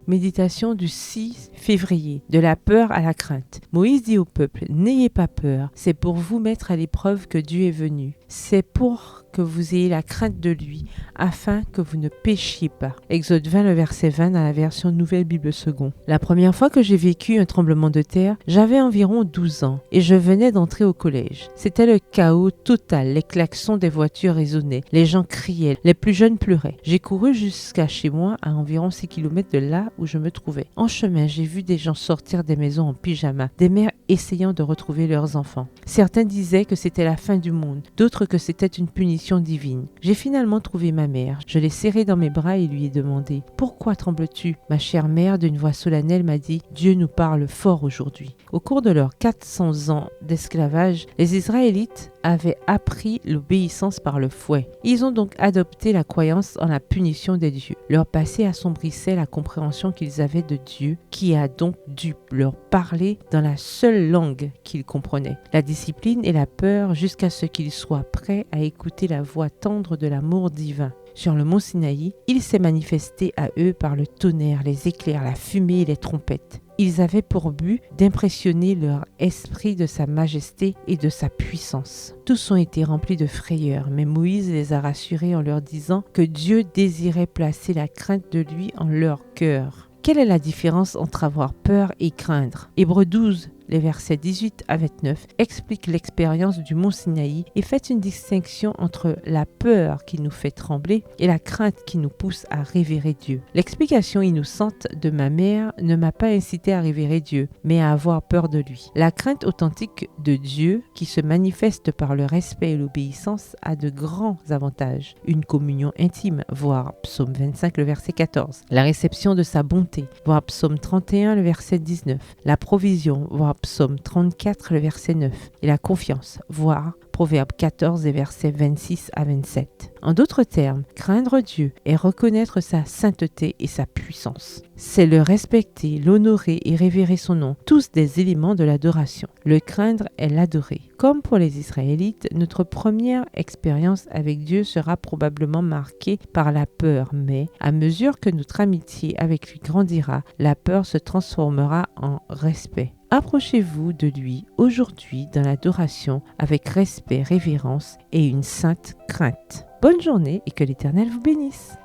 Méditation du 6 février. De la peur à la crainte. Moïse dit au peuple, n'ayez pas peur, c'est pour vous mettre à l'épreuve que Dieu est venu. C'est pour que vous ayez la crainte de lui, afin que vous ne péchiez pas. Exode 20, le verset 20 dans la version Nouvelle Bible Second. La première fois que j'ai vécu un tremblement de terre, j'avais environ 12 ans et je venais d'entrer au collège. C'était le chaos total, les klaxons des voitures résonnaient, les gens criaient, les plus jeunes pleuraient. J'ai couru jusqu'à chez moi à environ 6 km de là où je me trouvais. En chemin, j'ai vu des gens sortir des maisons en pyjama, des mères essayant de retrouver leurs enfants. Certains disaient que c'était la fin du monde, d'autres que c'était une punition divine. J'ai finalement trouvé ma mère. Je l'ai serrée dans mes bras et lui ai demandé « Pourquoi trembles-tu » Ma chère mère, d'une voix solennelle, m'a dit « Dieu nous parle fort aujourd'hui ». Au cours de leurs 400 ans d'esclavage, les Israélites avaient appris l'obéissance par le fouet. Ils ont donc adopté la croyance en la punition des dieux. Leur passé assombrissait la compréhension qu'ils avaient de Dieu, qui a donc dû leur parler dans la seule langue qu'ils comprenaient. La discipline et la peur jusqu'à ce qu'ils soient prêts à écouter la voix tendre de l'amour divin. Sur le mont Sinaï, il s'est manifesté à eux par le tonnerre, les éclairs, la fumée et les trompettes. Ils avaient pour but d'impressionner leur esprit de sa majesté et de sa puissance. Tous ont été remplis de frayeur, mais Moïse les a rassurés en leur disant que Dieu désirait placer la crainte de lui en leur cœur. Quelle est la différence entre avoir peur et craindre ? Hébreux 12, les versets 18 à 29 expliquent l'expérience du mont Sinaï et fait une distinction entre la peur qui nous fait trembler et la crainte qui nous pousse à révérer Dieu. L'explication innocente de ma mère ne m'a pas incité à révérer Dieu, mais à avoir peur de lui. La crainte authentique de Dieu, qui se manifeste par le respect et l'obéissance, a de grands avantages. Une communion intime, voir Psaume 25, le verset 14. La réception de sa bonté, voir Psaume 31, le verset 19. La provision, voir Psaume 34, le verset 9, et la confiance, voir Proverbe 14, les versets 26 à 27. En d'autres termes, craindre Dieu est reconnaître sa sainteté et sa puissance. C'est le respecter, l'honorer et révérer son nom, tous des éléments de l'adoration. Le craindre est l'adorer. Comme pour les Israélites, notre première expérience avec Dieu sera probablement marquée par la peur, mais à mesure que notre amitié avec lui grandira, la peur se transformera en respect. Approchez-vous de lui aujourd'hui dans l'adoration avec respect, révérence et une sainte crainte. Bonne journée et que l'Éternel vous bénisse.